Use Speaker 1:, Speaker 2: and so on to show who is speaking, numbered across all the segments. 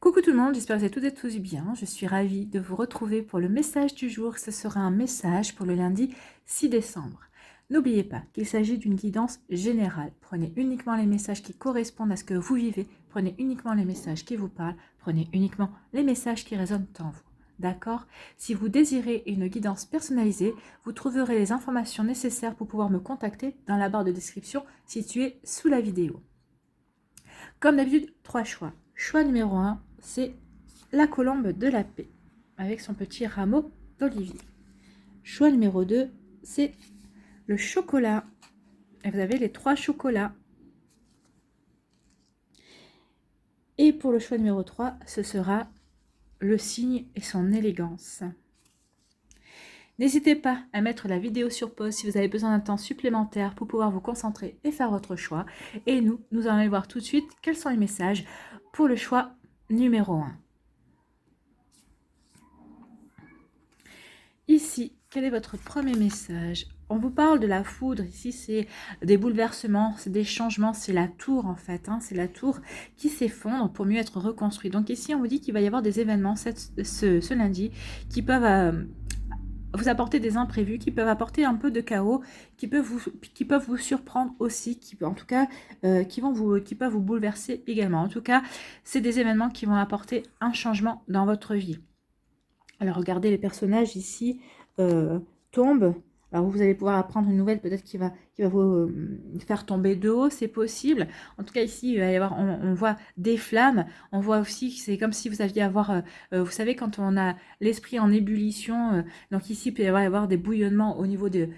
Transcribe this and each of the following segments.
Speaker 1: Coucou tout le monde, j'espère que vous allez toutes et tous bien. Je suis ravie de vous retrouver pour le message du jour. Ce sera un message pour le lundi 6 décembre. N'oubliez pas qu'il s'agit d'une guidance générale. Prenez uniquement les messages qui correspondent à ce que vous vivez. Prenez uniquement les messages qui vous parlent. Prenez uniquement les messages qui résonnent en vous. D'accord? Si vous désirez une guidance personnalisée, vous trouverez les informations nécessaires pour pouvoir me contacter dans la barre de description située sous la vidéo. Comme d'habitude, 3 choix. Choix numéro 1, c'est la colombe de la paix, avec son petit rameau d'olivier. Choix numéro 2, c'est le chocolat. Et vous avez les 3 chocolats. Et pour le choix numéro 3, ce sera le cygne et son élégance. N'hésitez pas à mettre la vidéo sur pause si vous avez besoin d'un temps supplémentaire pour pouvoir vous concentrer et faire votre choix. Et nous allons aller voir tout de suite quels sont les messages pour le choix numéro 1. Ici, quel est votre premier message? On vous parle de la foudre. Ici, c'est des bouleversements, c'est des changements, c'est la tour en fait. C'est la tour qui s'effondre pour mieux être reconstruite. Donc ici, on vous dit qu'il va y avoir des événements ce lundi qui peuvent vous apporter des imprévus, qui peuvent apporter un peu de chaos, qui peuvent vous surprendre aussi, qui peuvent vous bouleverser également. En tout cas, c'est des événements qui vont apporter un changement dans votre vie. Alors, regardez, les personnages ici tombent. Alors, vous allez pouvoir apprendre une nouvelle, peut-être qui va vous faire tomber de haut, c'est possible. En tout cas, ici, il va y avoir, on voit des flammes. On voit aussi que c'est comme si vous aviez vous savez, quand on a l'esprit en ébullition, donc ici, il peut y avoir des bouillonnements au niveau des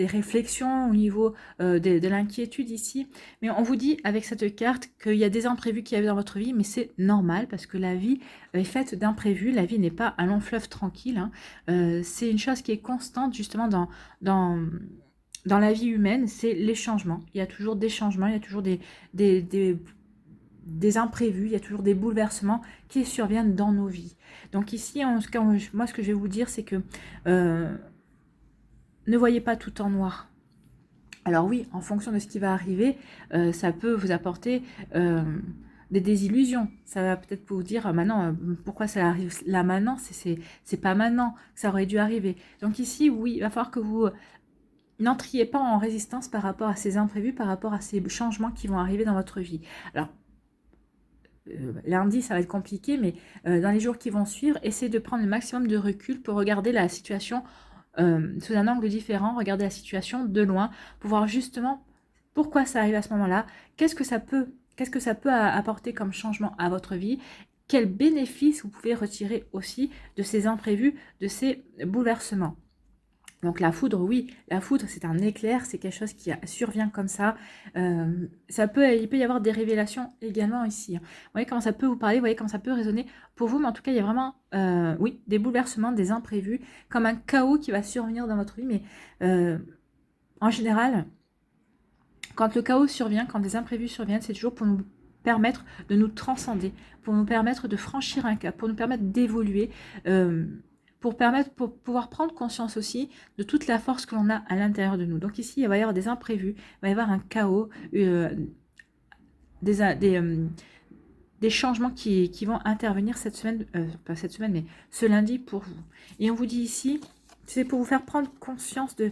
Speaker 1: réflexions, au niveau de l'inquiétude ici. Mais on vous dit avec cette carte qu'il y a des imprévus qui arrivent dans votre vie, mais c'est normal parce que la vie est faite d'imprévus. La vie n'est pas un long fleuve tranquille. C'est une chose qui est constante justement dans la vie humaine, c'est les changements. Il y a toujours des changements, il y a toujours des imprévus, il y a toujours des bouleversements qui surviennent dans nos vies. Donc ici, en tout cas, moi ce que je vais vous dire, c'est que ne voyez pas tout en noir. Alors oui, en fonction de ce qui va arriver, ça peut vous apporter des désillusions. Ça va peut-être vous dire, maintenant, pourquoi ça arrive là maintenant? C'est pas maintenant que ça aurait dû arriver. Donc ici, oui, il va falloir que vous n'entriez pas en résistance par rapport à ces imprévus, par rapport à ces changements qui vont arriver dans votre vie. Alors, lundi, ça va être compliqué, mais dans les jours qui vont suivre, essayez de prendre le maximum de recul pour regarder la situation sous un angle différent, regarder la situation de loin, pour voir justement pourquoi ça arrive à ce moment-là, qu'est-ce que ça peut apporter comme changement à votre vie, quels bénéfices vous pouvez retirer aussi de ces imprévus, de ces bouleversements. Donc la foudre, oui, la foudre, c'est un éclair, c'est quelque chose qui survient comme ça. Il peut y avoir des révélations également ici. Vous voyez comment ça peut vous parler, vous voyez comment ça peut résonner pour vous, mais en tout cas, il y a vraiment, oui, des bouleversements, des imprévus, comme un chaos qui va survenir dans votre vie. Mais en général, quand le chaos survient, quand des imprévus surviennent, c'est toujours pour nous permettre de nous transcender, pour nous permettre de franchir un cap, pour nous permettre d'évoluer, pour pouvoir prendre conscience aussi de toute la force que l'on a à l'intérieur de nous. Donc ici, il va y avoir des imprévus, il va y avoir un chaos, des changements qui vont intervenir cette semaine, pas cette semaine, mais ce lundi pour vous. Et on vous dit ici, c'est pour vous faire prendre conscience de...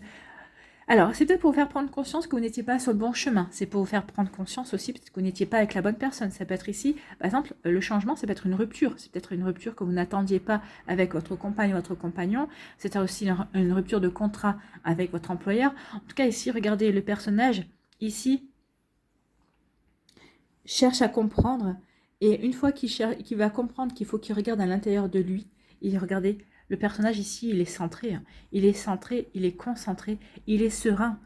Speaker 1: Alors, c'est peut-être pour vous faire prendre conscience que vous n'étiez pas sur le bon chemin. C'est pour vous faire prendre conscience aussi peut-être que vous n'étiez pas avec la bonne personne. Ça peut être ici, par exemple, le changement, ça peut être une rupture. C'est peut-être une rupture que vous n'attendiez pas avec votre compagne ou votre compagnon. C'est aussi une rupture de contrat avec votre employeur. En tout cas, ici, regardez le personnage. Ici, cherche à comprendre. Et une fois qu'il va comprendre qu'il faut qu'il regarde à l'intérieur de lui, regardez, le personnage ici, il est centré. Il est centré, il est concentré, il est serein.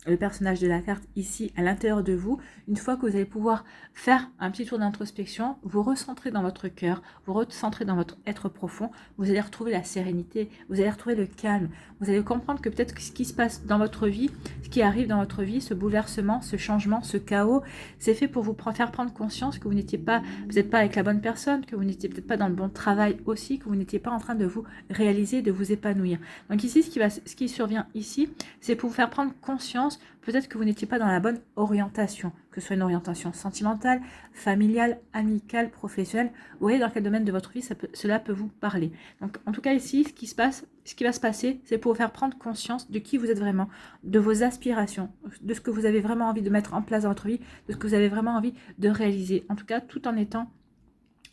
Speaker 1: Le personnage de la carte ici, à l'intérieur de vous, une fois que vous allez pouvoir faire un petit tour d'introspection, vous recentrer dans votre cœur, vous recentrer dans votre être profond, vous allez retrouver la sérénité, vous allez retrouver le calme, vous allez comprendre que peut-être ce qui se passe dans votre vie, ce qui arrive dans votre vie, ce bouleversement, ce changement, ce chaos, c'est fait pour vous faire prendre conscience que vous n'êtes pas avec la bonne personne, que vous n'étiez peut-être pas dans le bon travail aussi, que vous n'étiez pas en train de vous réaliser, de vous épanouir. Donc ici, ce qui survient ici, c'est pour vous faire prendre conscience conscience, peut-être que vous n'étiez pas dans la bonne orientation, que ce soit une orientation sentimentale, familiale, amicale, professionnelle. Vous voyez dans quel domaine de votre vie cela peut vous parler. Donc en tout cas ici, ce qui va se passer, c'est pour vous faire prendre conscience de qui vous êtes vraiment, de vos aspirations, de ce que vous avez vraiment envie de mettre en place dans votre vie, de ce que vous avez vraiment envie de réaliser. En tout cas, tout en étant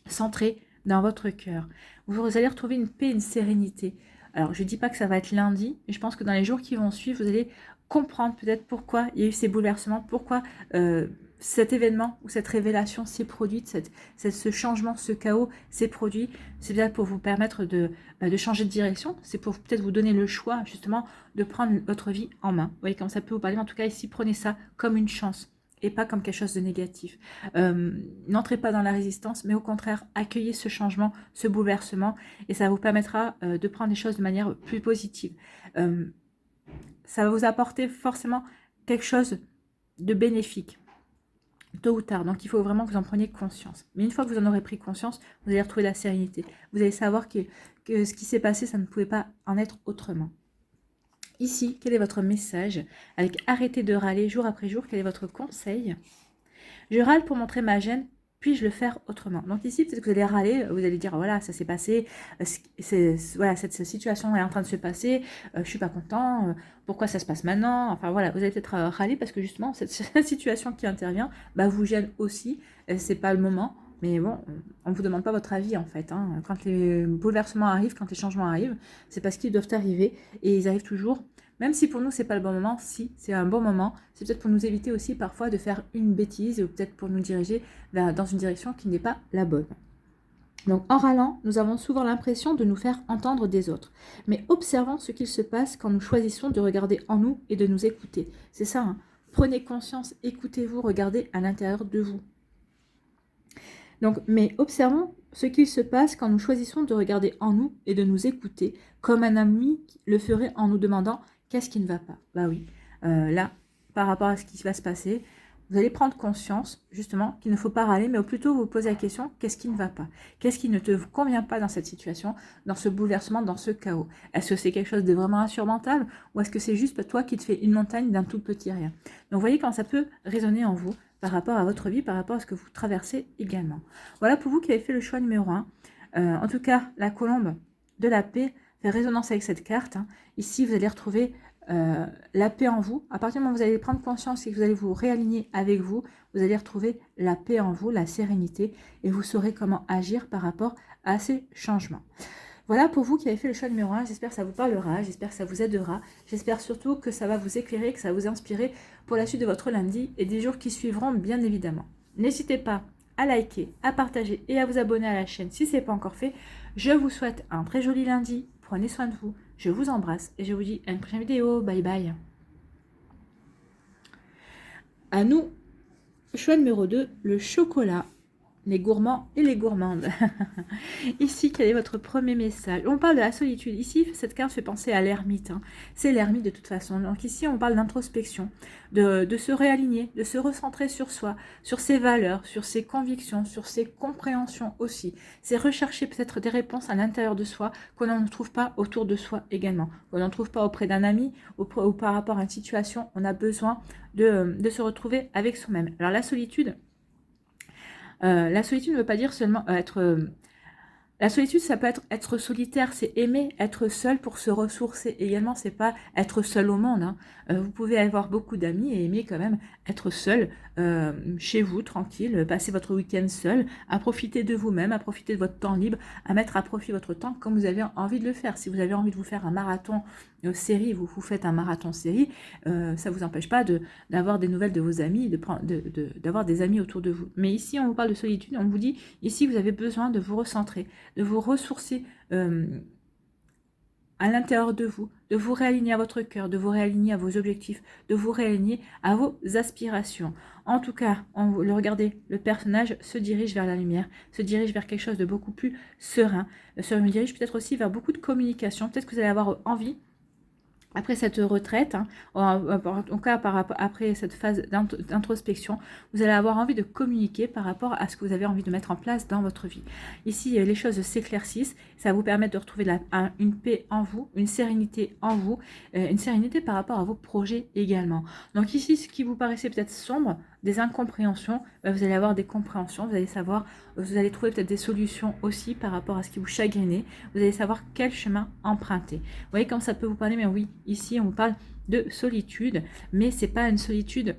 Speaker 1: centré dans votre cœur. Vous allez retrouver une paix, une sérénité. Alors, je ne dis pas que ça va être lundi, mais je pense que dans les jours qui vont suivre, vous allez comprendre peut-être pourquoi il y a eu ces bouleversements, pourquoi cet événement ou cette révélation s'est produite, ce changement, ce chaos s'est produit. C'est bien pour vous permettre de changer de direction. C'est pour peut-être vous donner le choix, justement, de prendre votre vie en main. Vous voyez comment ça peut vous parler. En tout cas, ici, prenez ça comme une chance et pas comme quelque chose de négatif. N'entrez pas dans la résistance, mais au contraire, accueillez ce changement, ce bouleversement, et ça vous permettra de prendre les choses de manière plus positive. Ça va vous apporter forcément quelque chose de bénéfique, tôt ou tard. Donc, il faut vraiment que vous en preniez conscience. Mais une fois que vous en aurez pris conscience, vous allez retrouver la sérénité. Vous allez savoir que ce qui s'est passé, ça ne pouvait pas en être autrement. Ici, quel est votre message? Avec arrêtez de râler jour après jour, quel est votre conseil? Je râle pour montrer ma gêne, puis-je le faire autrement? Donc ici, peut-être que vous allez râler, vous allez dire, voilà, ça s'est passé, voilà, cette situation est en train de se passer, je suis pas content, pourquoi ça se passe maintenant? Enfin voilà, vous allez peut-être râler parce que justement, cette situation qui intervient, vous gêne aussi, c'est pas le moment. Mais bon, on ne vous demande pas votre avis en fait. Hein. Quand les bouleversements arrivent, quand les changements arrivent, c'est parce qu'ils doivent arriver et ils arrivent toujours. Même si pour nous, c'est pas le bon moment, si c'est un bon moment, c'est peut-être pour nous éviter aussi parfois de faire une bêtise ou peut-être pour nous diriger dans une direction qui n'est pas la bonne. Donc en râlant, nous avons souvent l'impression de nous faire entendre des autres. Mais observons ce qu'il se passe quand nous choisissons de regarder en nous et de nous écouter. C'est ça, hein. Prenez conscience, écoutez-vous, regardez à l'intérieur de vous. Donc, mais observons ce qu'il se passe quand nous choisissons de regarder en nous et de nous écouter, comme un ami le ferait en nous demandant « qu'est-ce qui ne va pas ?» Bah oui, là, par rapport à ce qui va se passer, vous allez prendre conscience, justement, qu'il ne faut pas râler, mais plutôt vous poser la question « qu'est-ce qui ne va pas? Qu'est-ce qui ne te convient pas dans cette situation, dans ce bouleversement, dans ce chaos? Est-ce que c'est quelque chose de vraiment insurmontable ou est-ce que c'est juste toi qui te fais une montagne d'un tout petit rien ?» Donc, vous voyez quand ça peut résonner en vous par rapport à votre vie, par rapport à ce que vous traversez également. Voilà pour vous qui avez fait le choix numéro 1. En tout cas, la colombe de la paix fait résonance avec cette carte. Hein. Ici, vous allez retrouver la paix en vous. À partir du moment où vous allez prendre conscience et que vous allez vous réaligner avec vous, vous allez retrouver la paix en vous, la sérénité, et vous saurez comment agir par rapport à ces changements. Voilà pour vous qui avez fait le choix numéro 1, j'espère que ça vous parlera, j'espère que ça vous aidera, j'espère surtout que ça va vous éclairer, que ça va vous inspirer pour la suite de votre lundi et des jours qui suivront bien évidemment. N'hésitez pas à liker, à partager et à vous abonner à la chaîne si ce n'est pas encore fait. Je vous souhaite un très joli lundi, prenez soin de vous, je vous embrasse et je vous dis à une prochaine vidéo, bye bye. À nous, choix numéro 2, le chocolat. Les gourmands et les gourmandes. Ici, quel est votre premier message? On parle de la solitude. Ici, cette carte fait penser à l'ermite. Hein. C'est l'ermite de toute façon. Donc ici, on parle d'introspection, de se réaligner, de se recentrer sur soi, sur ses valeurs, sur ses convictions, sur ses compréhensions aussi. C'est rechercher peut-être des réponses à l'intérieur de soi qu'on ne trouve pas autour de soi également. Qu'on ne trouve pas auprès d'un ami ou par rapport à une situation. On a besoin de se retrouver avec soi-même. Alors la solitude ne veut pas dire seulement être... la solitude, ça peut être solitaire, c'est aimer être seul pour se ressourcer. Également, c'est pas être seul au monde. Hein. Vous pouvez avoir beaucoup d'amis et aimer quand même être seul chez vous, tranquille, passer votre week-end seul, à profiter de vous-même, à profiter de votre temps libre, à mettre à profit votre temps comme vous avez envie de le faire. Si vous avez envie de vous faire un marathon série, vous faites un marathon série, ça ne vous empêche pas d'avoir des nouvelles de vos amis, d'avoir des amis autour de vous. Mais ici, on vous parle de solitude, on vous dit, ici, vous avez besoin de vous recentrer, de vous ressourcer à l'intérieur de vous réaligner à votre cœur, de vous réaligner à vos objectifs, de vous réaligner à vos aspirations. En tout cas, regardez, le personnage se dirige vers la lumière, se dirige vers quelque chose de beaucoup plus serein, se dirige peut-être aussi vers beaucoup de communication. Peut-être que vous allez avoir envie Après cette retraite, hein, en tout cas après cette phase d'introspection, vous allez avoir envie de communiquer par rapport à ce que vous avez envie de mettre en place dans votre vie. Ici, les choses s'éclaircissent, ça va vous permettre de retrouver une paix en vous, une sérénité en vous, une sérénité par rapport à vos projets également. Donc ici, ce qui vous paraissait peut-être sombre, des incompréhensions, vous allez avoir des compréhensions, vous allez savoir, vous allez trouver peut-être des solutions aussi par rapport à ce qui vous chagrinait, vous allez savoir quel chemin emprunter. Vous voyez comme ça peut vous parler, mais oui, ici on vous parle de solitude, mais c'est pas une solitude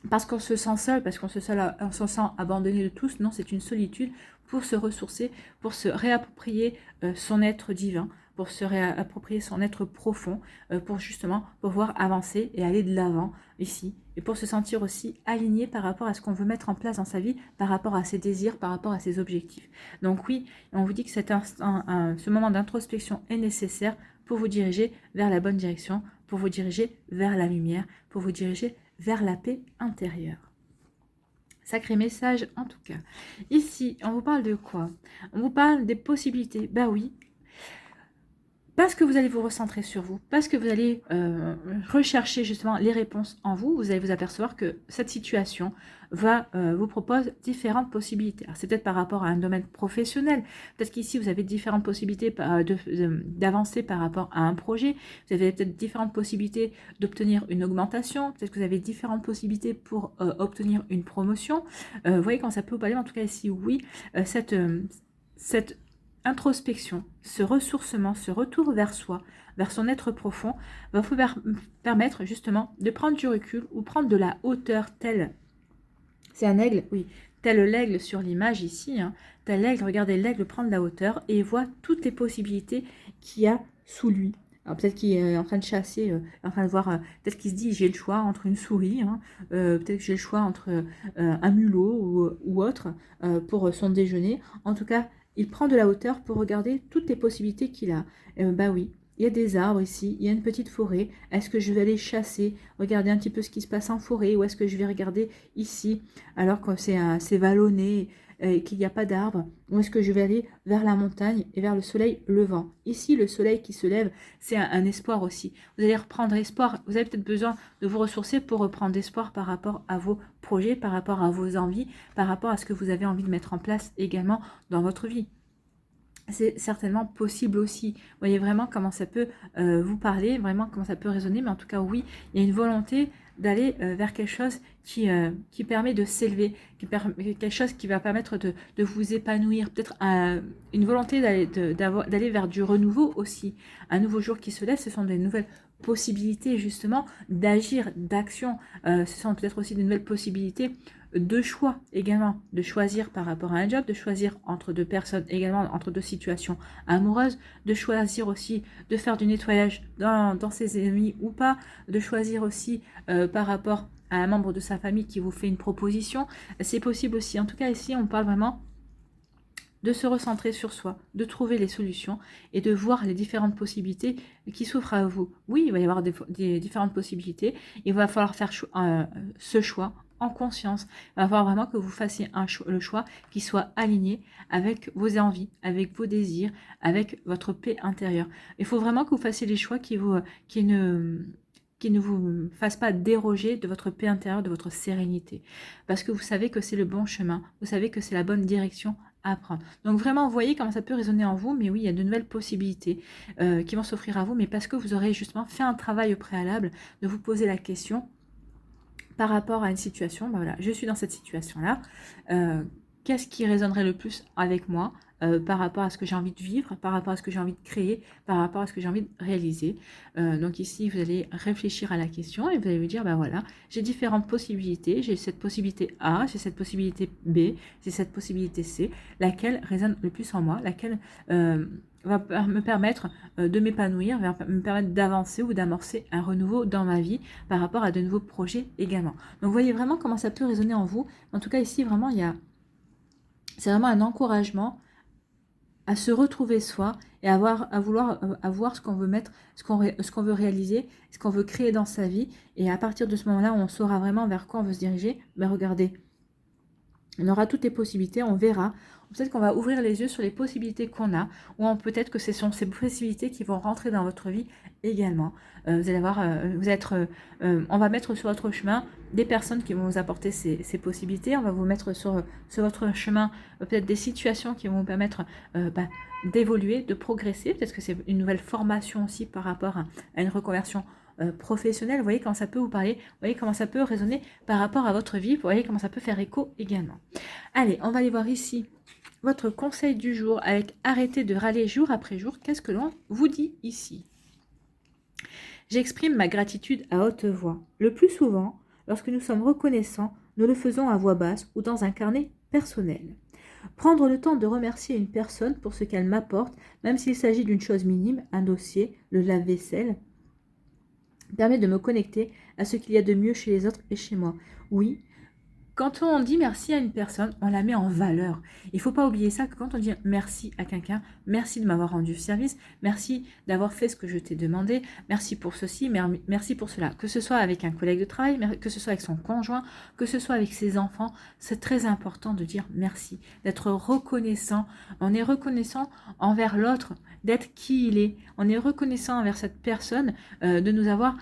Speaker 1: parce qu'on se sent seul, parce qu'on se sent abandonné de tous. Non, c'est une solitude pour se ressourcer, pour se réapproprier son être divin, pour se réapproprier son être profond, pour justement pouvoir avancer et aller de l'avant ici, et pour se sentir aussi aligné par rapport à ce qu'on veut mettre en place dans sa vie, par rapport à ses désirs, par rapport à ses objectifs. Donc oui, on vous dit que ce moment d'introspection est nécessaire pour vous diriger vers la bonne direction, pour vous diriger vers la lumière, pour vous diriger vers la paix intérieure. Sacré message en tout cas. Ici, on vous parle de quoi? On vous parle des possibilités. Bah oui, parce que vous allez vous recentrer sur vous, parce que vous allez rechercher justement les réponses en vous, vous allez vous apercevoir que cette situation vous propose différentes possibilités. C'est peut-être par rapport à un domaine professionnel, peut-être qu'ici vous avez différentes possibilités d'avancer par rapport à un projet, vous avez peut-être différentes possibilités d'obtenir une augmentation, peut-être que vous avez différentes possibilités pour obtenir une promotion. Vous voyez quand ça peut vous parler, en tout cas ici oui, cette introspection, ce ressourcement, ce retour vers soi, vers son être profond, va vous permettre justement de prendre du recul ou prendre de la hauteur tel, c'est un aigle, oui, tel l'aigle sur l'image ici, hein, tel l'aigle, regardez l'aigle prendre la hauteur et voit toutes les possibilités qu'il y a sous lui. Alors peut-être qu'il est en train de chasser, en train de voir, peut-être qu'il se dit j'ai le choix entre une souris, hein, peut-être que j'ai le choix entre un mulot ou autre pour son déjeuner. En tout cas, il prend de la hauteur pour regarder toutes les possibilités qu'il a. Bah oui, il y a des arbres ici, il y a une petite forêt. Est-ce que je vais aller chasser, regarder un petit peu ce qui se passe en forêt, ou est-ce que je vais regarder ici, alors que c'est vallonné et qu'il n'y a pas d'arbres, ou est-ce que je vais aller vers la montagne et vers le soleil levant? Ici, le soleil qui se lève, c'est un espoir aussi. Vous allez reprendre espoir, vous avez peut-être besoin de vous ressourcer pour reprendre espoir par rapport à vos projets, par rapport à vos envies, par rapport à ce que vous avez envie de mettre en place également dans votre vie. C'est certainement possible aussi. Vous voyez vraiment comment ça peut vous parler, vraiment comment ça peut résonner, mais en tout cas oui, il y a une volonté d'aller vers quelque chose qui permet de s'élever, quelque chose qui va permettre de vous épanouir, peut-être une volonté d'aller vers du renouveau aussi. Un nouveau jour qui se lève, ce sont des nouvelles possibilités justement d'agir, d'action, ce sont peut-être aussi de nouvelles possibilités de choix également, de choisir par rapport à un job, de choisir entre deux personnes également, entre deux situations amoureuses, de choisir aussi de faire du nettoyage dans ses amis ou pas, de choisir aussi par rapport à un membre de sa famille qui vous fait une proposition, c'est possible aussi. En tout cas ici on parle vraiment de se recentrer sur soi, de trouver les solutions et de voir les différentes possibilités qui s'offrent à vous. Oui, il va y avoir des différentes possibilités, il va falloir faire ce choix en conscience. Il va falloir vraiment que vous fassiez le choix qui soit aligné avec vos envies, avec vos désirs, avec votre paix intérieure. Il faut vraiment que vous fassiez les choix qui ne vous fassent pas déroger de votre paix intérieure, de votre sérénité. Parce que vous savez que c'est le bon chemin, vous savez que c'est la bonne direction à prendre. Donc vraiment, vous voyez comment ça peut résonner en vous, mais oui, il y a de nouvelles possibilités qui vont s'offrir à vous, mais parce que vous aurez justement fait un travail au préalable de vous poser la question par rapport à une situation, ben voilà, je suis dans cette situation-là, qu'est-ce qui résonnerait le plus avec moi par rapport à ce que j'ai envie de vivre, par rapport à ce que j'ai envie de créer, par rapport à ce que j'ai envie de réaliser. Donc ici, vous allez réfléchir à la question et vous allez vous dire, ben voilà, j'ai différentes possibilités, j'ai cette possibilité A, j'ai cette possibilité B, j'ai cette possibilité C, laquelle résonne le plus en moi, laquelle va me permettre de m'épanouir, va me permettre d'avancer ou d'amorcer un renouveau dans ma vie par rapport à de nouveaux projets également. Donc vous voyez vraiment comment ça peut résonner en vous. En tout cas ici vraiment c'est vraiment un encouragement à se retrouver soi et à voir ce qu'on veut mettre, ce qu'on veut réaliser, ce qu'on veut créer dans sa vie. Et à partir de ce moment-là, on saura vraiment vers quoi on veut se diriger. Ben regardez, On aura toutes les possibilités, on verra. Peut-être qu'on va ouvrir les yeux sur les possibilités qu'on a, ou peut-être que ce sont ces possibilités qui vont rentrer dans votre vie également. Vous allez voir, on va mettre sur votre chemin des personnes qui vont vous apporter ces possibilités. On va vous mettre sur votre chemin peut-être des situations qui vont vous permettre d'évoluer, de progresser. Peut-être que c'est une nouvelle formation aussi par rapport à une reconversion professionnelle. Vous voyez comment ça peut vous parler, vous voyez comment ça peut résonner par rapport à votre vie, vous voyez comment ça peut faire écho également. Allez, on va aller voir ici votre conseil du jour avec arrêtez de râler jour après jour. Qu'est-ce que l'on vous dit ici? J'exprime ma gratitude à haute voix. Le plus souvent, lorsque nous sommes reconnaissants, nous le faisons à voix basse ou dans un carnet personnel. Prendre le temps de remercier une personne pour ce qu'elle m'apporte, même s'il s'agit d'une chose minime, un dossier, le lave-vaisselle, permet de me connecter à ce qu'il y a de mieux chez les autres et chez moi. Oui, quand on dit merci à une personne, on la met en valeur. Il ne faut pas oublier ça, que quand on dit merci à quelqu'un, merci de m'avoir rendu service, merci d'avoir fait ce que je t'ai demandé, merci pour ceci, merci pour cela. Que ce soit avec un collègue de travail, que ce soit avec son conjoint, que ce soit avec ses enfants, c'est très important de dire merci, d'être reconnaissant. On est reconnaissant envers l'autre, d'être qui il est. On est reconnaissant envers cette personne de nous avoir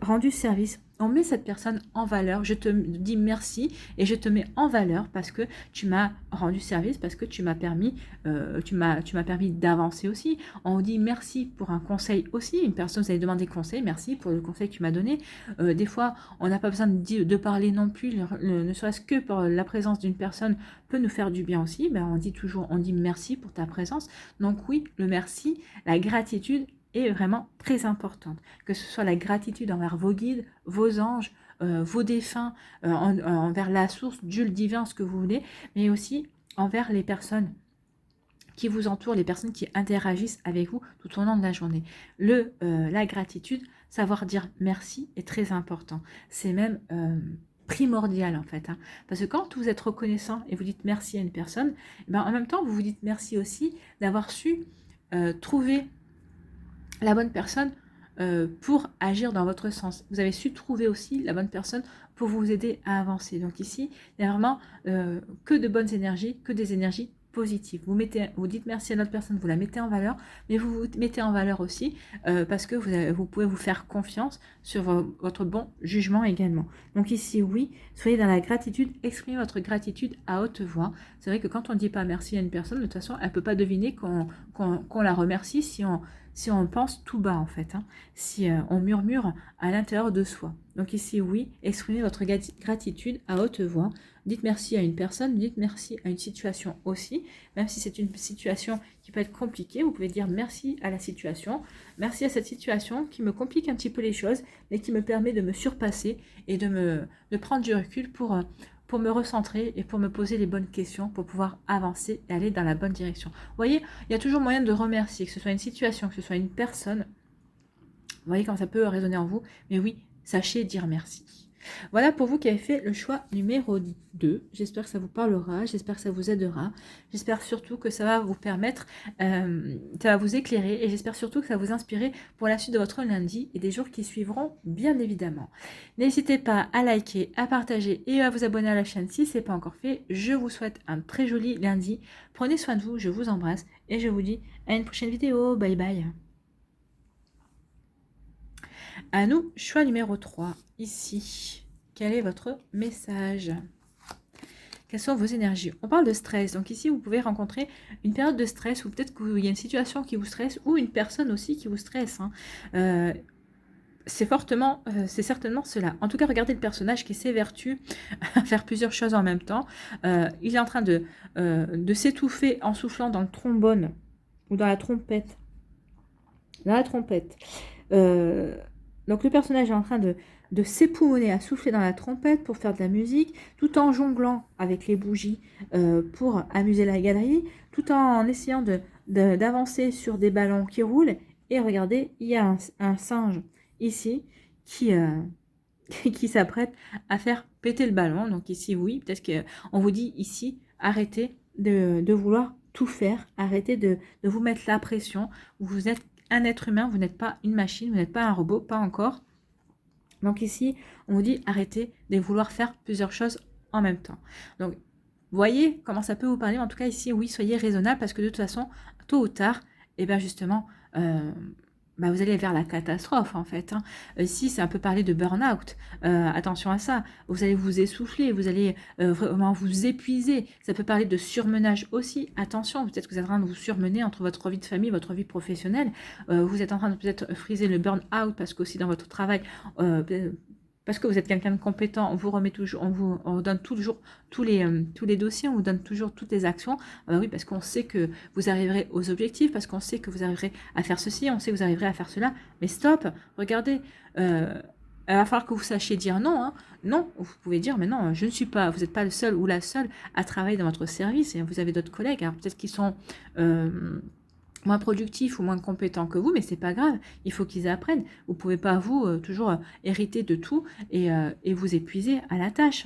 Speaker 1: rendu service. On met cette personne en valeur. Je te dis merci et je te mets en valeur parce que tu m'as rendu service, parce que tu m'as permis, permis d'avancer aussi. On dit merci pour un conseil aussi. Une personne vous avez demandé conseil, merci pour le conseil que tu m'as donné. Des fois, on n'a pas besoin de parler non plus, ne serait-ce que pour la présence d'une personne peut nous faire du bien aussi. Ben, on dit merci pour ta présence. Donc oui, le merci, la gratitude est vraiment très importante. Que ce soit la gratitude envers vos guides, vos anges, vos défunts, envers la source, Dieu le divin, ce que vous voulez, mais aussi envers les personnes qui vous entourent, les personnes qui interagissent avec vous tout au long de la journée. La gratitude, savoir dire merci est très important. C'est même primordial en fait. Parce que quand vous êtes reconnaissant et vous dites merci à une personne, ben, en même temps, vous vous dites merci aussi d'avoir su trouver la bonne personne pour agir dans votre sens. Vous avez su trouver aussi la bonne personne pour vous aider à avancer. Donc ici, il n'y a vraiment que de bonnes énergies, que des énergies positives. Vous dites merci à notre personne, vous la mettez en valeur, mais vous vous mettez en valeur aussi parce que vous pouvez vous faire confiance sur votre bon jugement également. Donc ici, oui, soyez dans la gratitude, exprimez votre gratitude à haute voix. C'est vrai que quand on ne dit pas merci à une personne, de toute façon, elle ne peut pas deviner qu'on la remercie si on pense tout bas en fait, si on murmure à l'intérieur de soi. Donc ici, oui, exprimez votre gratitude à haute voix. Dites merci à une personne, dites merci à une situation aussi. Même si c'est une situation qui peut être compliquée, vous pouvez dire merci à la situation. Merci à cette situation qui me complique un petit peu les choses, mais qui me permet de me surpasser et de prendre du recul pour me recentrer et pour me poser les bonnes questions, pour pouvoir avancer et aller dans la bonne direction. Vous voyez, il y a toujours moyen de remercier, que ce soit une situation, que ce soit une personne. Vous voyez comment ça peut résonner en vous. Mais oui, sachez dire merci. Voilà pour vous qui avez fait le choix numéro 2. J'espère que ça vous parlera, j'espère que ça vous aidera. J'espère surtout que ça va vous permettre, ça va vous éclairer et j'espère surtout que ça va vous inspirer pour la suite de votre lundi et des jours qui suivront, bien évidemment. N'hésitez pas à liker, à partager et à vous abonner à la chaîne si ce n'est pas encore fait. Je vous souhaite un très joli lundi. Prenez soin de vous, je vous embrasse et je vous dis à une prochaine vidéo. Bye bye. À nous, choix numéro 3, ici. Quel est votre message? Quelles sont vos énergies? On parle de stress, donc ici vous pouvez rencontrer une période de stress ou peut-être qu'il y a une situation qui vous stresse ou une personne aussi qui vous stresse. C'est certainement cela. En tout cas, regardez le personnage qui s'évertue à faire plusieurs choses en même temps. Il est en train de s'étouffer en soufflant dans le trombone ou dans la trompette. Dans la trompette. Donc le personnage est en train de s'époumoner à souffler dans la trompette pour faire de la musique, tout en jonglant avec les bougies pour amuser la galerie, tout en essayant d'avancer sur des ballons qui roulent. Et regardez, il y a un singe ici qui s'apprête à faire péter le ballon. Donc ici, oui, peut-être qu'on vous dit ici, arrêtez de vouloir tout faire, arrêtez de vous mettre la pression. Vous êtes un être humain, vous n'êtes pas une machine, vous n'êtes pas un robot, pas encore. Donc ici, on vous dit arrêtez de vouloir faire plusieurs choses en même temps. Donc Voyez comment ça peut vous parler. En tout cas, ici, oui, soyez raisonnable parce que de toute façon, tôt ou tard, et bien justement, vous allez vers la catastrophe en fait. Hein. Ici, c'est un peu parler de burn-out. Attention à ça. Vous allez vous essouffler, vous allez vraiment vous épuiser. Ça peut parler de surmenage aussi. Attention, peut-être que vous êtes en train de vous surmener entre votre vie de famille, votre vie professionnelle. Vous êtes en train de peut-être friser le burn-out parce qu'aussi dans votre travail, parce que vous êtes quelqu'un de compétent, on vous remet toujours, on vous donne toujours tous les dossiers, on vous donne toujours toutes les actions. Oui, parce qu'on sait que vous arriverez aux objectifs, parce qu'on sait que vous arriverez à faire ceci, on sait que vous arriverez à faire cela. Mais stop, regardez, il va falloir que vous sachiez dire non. Hein. Non, vous pouvez dire, mais non, je ne suis pas, vous n'êtes pas le seul ou la seule à travailler dans votre service. Et vous avez d'autres collègues, alors peut-être qu'ils sont moins productifs ou moins compétents que vous, mais c'est pas grave, il faut qu'ils apprennent. Vous pouvez pas, vous, toujours hériter de tout et vous épuiser à la tâche.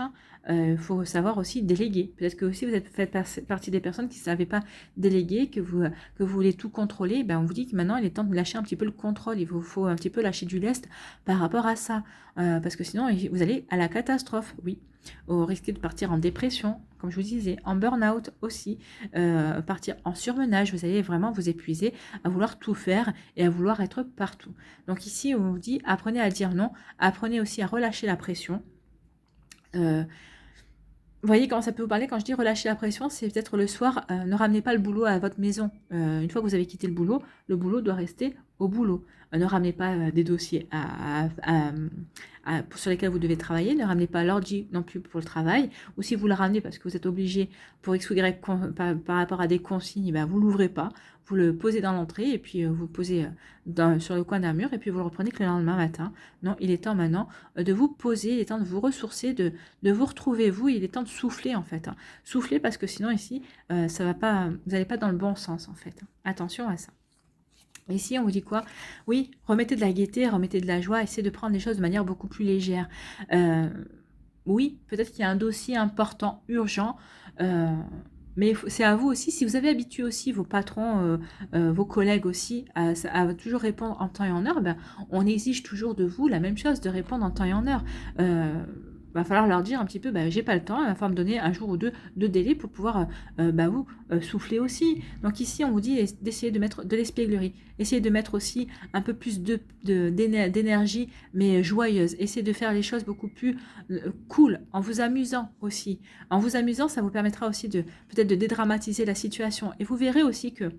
Speaker 1: Il faut savoir aussi déléguer. Peut-être que aussi vous faites partie des personnes qui ne savaient pas déléguer, que vous voulez tout contrôler. Ben, on vous dit que maintenant il est temps de lâcher un petit peu le contrôle. Il vous faut un petit peu lâcher du lest par rapport à ça. Parce que sinon, vous allez à la catastrophe, oui. Au risque de partir en dépression, comme je vous disais, en burn-out aussi, partir en surmenage, vous allez vraiment vous épuiser à vouloir tout faire et à vouloir être partout. Donc ici, on vous dit, apprenez à dire non, apprenez aussi à relâcher la pression. Vous voyez comment ça peut vous parler quand je dis relâcher la pression, c'est peut-être le soir, ne ramenez pas le boulot à votre maison. Une fois que vous avez quitté le boulot doit rester au boulot. Ne ramenez pas des dossiers sur lesquels vous devez travailler, ne ramenez pas l'ordi non plus pour le travail, ou si vous le ramenez parce que vous êtes obligé pour X ou Y par rapport à des consignes, vous ne l'ouvrez pas, vous le posez dans l'entrée et puis vous le posez sur le coin d'un mur et puis vous le reprenez que le lendemain matin. Non, il est temps maintenant de vous poser, il est temps de vous ressourcer, de vous retrouver vous, il est temps de souffler en fait. Hein. Souffler parce que sinon ici, ça va pas, vous n'allez pas dans le bon sens en fait. Attention à ça. Ici, on vous dit quoi? Oui, remettez de la gaieté, remettez de la joie, essayez de prendre les choses de manière beaucoup plus légère. Oui, peut-être qu'il y a un dossier important, urgent, mais c'est à vous aussi, si vous avez habitué aussi vos patrons, vos collègues aussi, à toujours répondre en temps et en heure, on exige toujours de vous la même chose, de répondre en temps et en heure. Va falloir leur dire un petit peu, j'ai pas le temps, il va falloir me donner un jour ou deux de délai pour pouvoir vous souffler aussi. Donc ici, on vous dit d'essayer de mettre de l'espièglerie, essayez de mettre aussi un peu plus d'énergie, mais joyeuse. Essayez de faire les choses beaucoup plus cool, en vous amusant aussi. En vous amusant, ça vous permettra aussi de peut-être de dédramatiser la situation. Et vous verrez aussi que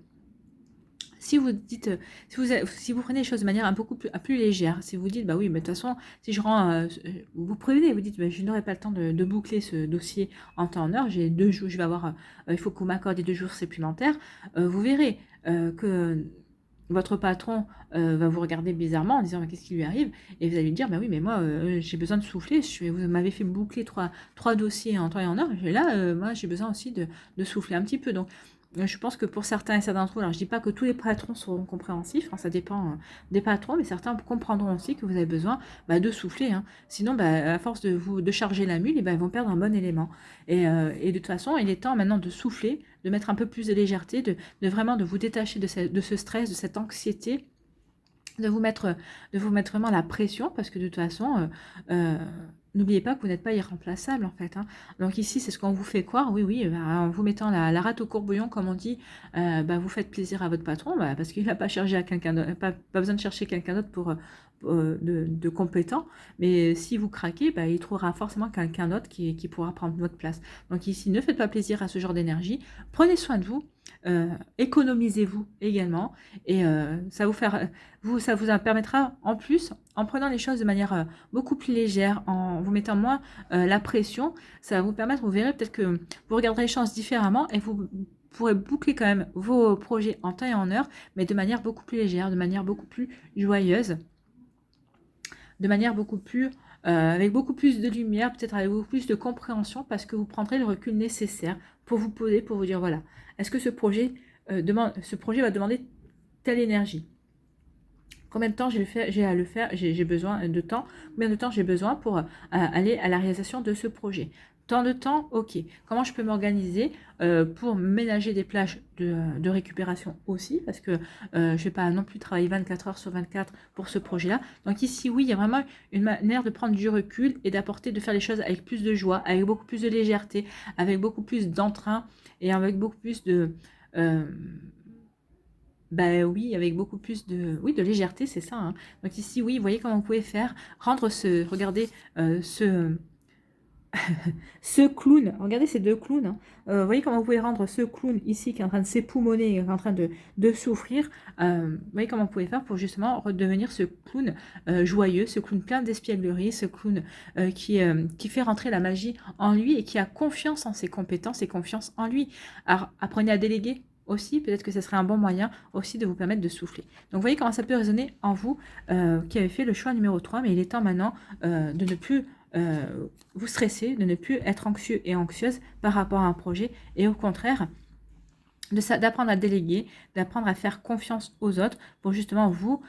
Speaker 1: si vous dites, si vous prenez les choses de manière un beaucoup plus légère, si vous dites, oui, mais de toute façon, si je rends, vous prévenez, vous dites, je n'aurai pas le temps de boucler ce dossier en temps en heure, j'ai 2 jours, je vais avoir, il faut que vous m'accordez 2 jours supplémentaires, vous verrez que votre patron va vous regarder bizarrement en disant, mais qu'est-ce qui lui arrive? Et vous allez lui dire, oui, mais moi, j'ai besoin de souffler, vous m'avez fait boucler trois dossiers en temps et en heure, et là, moi, j'ai besoin aussi de souffler un petit peu, donc je pense que pour certains et certains d'entre vous, alors je ne dis pas que tous les patrons seront compréhensifs, ça dépend des patrons, mais certains comprendront aussi que vous avez besoin de souffler. Hein. Sinon, à force de charger la mule, ils vont perdre un bon élément. Et de toute façon, il est temps maintenant de souffler, de mettre un peu plus de légèreté, de vraiment de vous détacher de ce stress, de cette anxiété, de vous mettre vraiment la pression, parce que de toute façon, n'oubliez pas que vous n'êtes pas irremplaçable en fait. Hein. Donc ici, c'est ce qu'on vous fait croire. Oui, en vous mettant la rate au courbouillon, comme on dit, vous faites plaisir à votre patron, parce qu'il n'a pas cherché à quelqu'un d'autre, pas besoin de chercher quelqu'un d'autre pour de compétent. Mais si vous craquez, il trouvera forcément quelqu'un d'autre qui pourra prendre votre place. Donc ici, ne faites pas plaisir à ce genre d'énergie. Prenez soin de vous. Économisez-vous également et ça vous permettra en plus, en prenant les choses de manière beaucoup plus légère, en vous mettant moins la pression, ça va vous permettre, vous verrez peut-être que vous regarderez les choses différemment et vous pourrez boucler quand même vos projets en temps et en heure, mais de manière beaucoup plus légère, de manière beaucoup plus joyeuse, de manière beaucoup plus avec beaucoup plus de lumière, peut-être avec beaucoup plus de compréhension, parce que vous prendrez le recul nécessaire pour vous poser, pour vous dire, voilà, est-ce que ce projet va demander telle énergie? Combien de temps j'ai à le faire, j'ai besoin de temps, combien de temps j'ai besoin pour aller à la réalisation de ce projet? Tant de temps, ok. Comment je peux m'organiser pour ménager des plages de récupération aussi, parce que je ne vais pas non plus travailler 24 heures sur 24 pour ce projet-là. Donc ici, oui, il y a vraiment une manière de prendre du recul et d'apporter, de faire les choses avec plus de joie, avec beaucoup plus de légèreté, avec beaucoup plus d'entrain et avec beaucoup plus de... ben oui, avec beaucoup plus de, oui, de légèreté, c'est ça, hein. Donc ici, oui, vous voyez comment vous pouvez faire, rendre ce, regardez, ce clown, regardez ces deux clowns, hein. Vous voyez comment vous pouvez rendre ce clown ici qui est en train de s'époumoner, qui est en train de souffrir. Vous voyez comment vous pouvez faire pour justement redevenir ce clown joyeux, ce clown plein d'espièglerie, ce clown qui fait rentrer la magie en lui et qui a confiance en ses compétences et confiance en lui. Alors apprenez à déléguer aussi, peut-être que ce serait un bon moyen aussi de vous permettre de souffler. Donc vous voyez comment ça peut résonner en vous qui avez fait le choix numéro 3, mais il est temps maintenant de ne plus vous stresser, de ne plus être anxieux et anxieuse par rapport à un projet et au contraire d'apprendre à déléguer, d'apprendre à faire confiance aux autres pour justement vous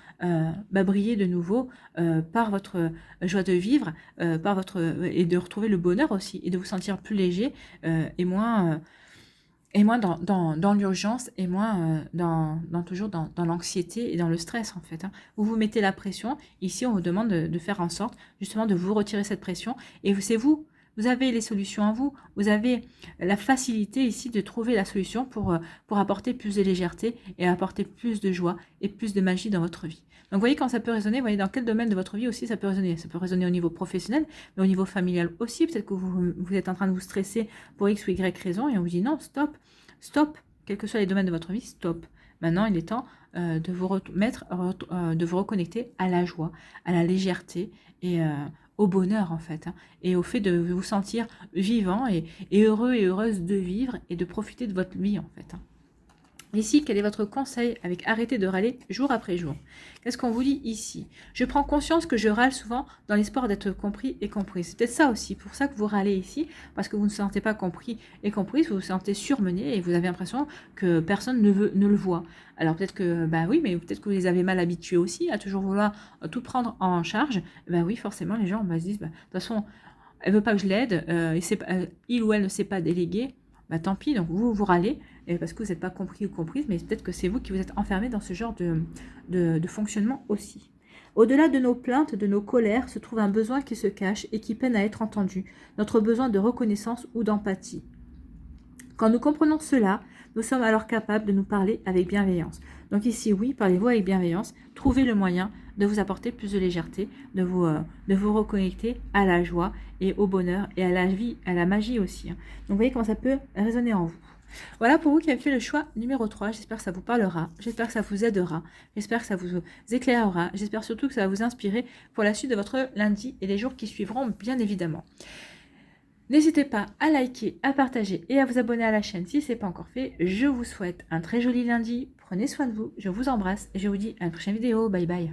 Speaker 1: briller de nouveau par votre joie de vivre, par votre et de retrouver le bonheur aussi et de vous sentir plus léger et moins dans l'urgence et moins toujours dans l'anxiété et dans le stress en fait, hein. Vous vous mettez la pression. Ici, on vous demande de faire en sorte justement de vous retirer cette pression. Et c'est vous, vous avez les solutions en vous. Vous avez la facilité ici de trouver la solution pour apporter plus de légèreté et apporter plus de joie et plus de magie dans votre vie. Donc, vous voyez quand ça peut résonner, vous voyez dans quel domaine de votre vie aussi ça peut résonner. Ça peut résonner au niveau professionnel, mais au niveau familial aussi. Peut-être que vous êtes en train de vous stresser pour X ou Y raison et on vous dit non, stop, stop, quels que soient les domaines de votre vie, stop. Maintenant, il est temps de vous de vous reconnecter à la joie, à la légèreté et au bonheur en fait, hein, et au fait de vous sentir vivant et heureux et heureuse de vivre et de profiter de votre vie en fait, hein. Ici, quel est votre conseil avec arrêter de râler jour après jour? Qu'est-ce qu'on vous dit ici? Je prends conscience que je râle souvent dans l'espoir d'être compris et comprise. C'est peut-être ça aussi, pour ça que vous râlez ici, parce que vous ne vous sentez pas compris et comprise, vous vous sentez surmené et vous avez l'impression que personne ne le voit. Alors peut-être que, bah oui, mais peut-être que vous les avez mal habitués aussi à toujours vouloir tout prendre en charge. Bah oui, forcément, les gens se disent, bah, de toute façon, elle veut pas que je l'aide, il ou elle ne sait pas déléguer. Bah tant pis, donc vous râlez parce que vous n'êtes pas compris ou comprise, mais peut-être que c'est vous qui vous êtes enfermé dans ce genre de fonctionnement aussi. Au-delà de nos plaintes, de nos colères, se trouve un besoin qui se cache et qui peine à être entendu, notre besoin de reconnaissance ou d'empathie. Quand nous comprenons cela, nous sommes alors capables de nous parler avec bienveillance. Donc ici, oui, parlez-vous avec bienveillance, trouvez le moyen de vous apporter plus de légèreté, de vous reconnecter à la joie et au bonheur et à la vie, à la magie aussi, hein. Donc vous voyez comment ça peut résonner en vous. Voilà pour vous qui avez fait le choix numéro 3. J'espère que ça vous parlera, j'espère que ça vous aidera, j'espère que ça vous éclairera, j'espère surtout que ça va vous inspirer pour la suite de votre lundi et les jours qui suivront, bien évidemment. N'hésitez pas à liker, à partager et à vous abonner à la chaîne si ce n'est pas encore fait. Je vous souhaite un très joli lundi. Prenez soin de vous. Je vous embrasse et je vous dis à une prochaine vidéo. Bye bye.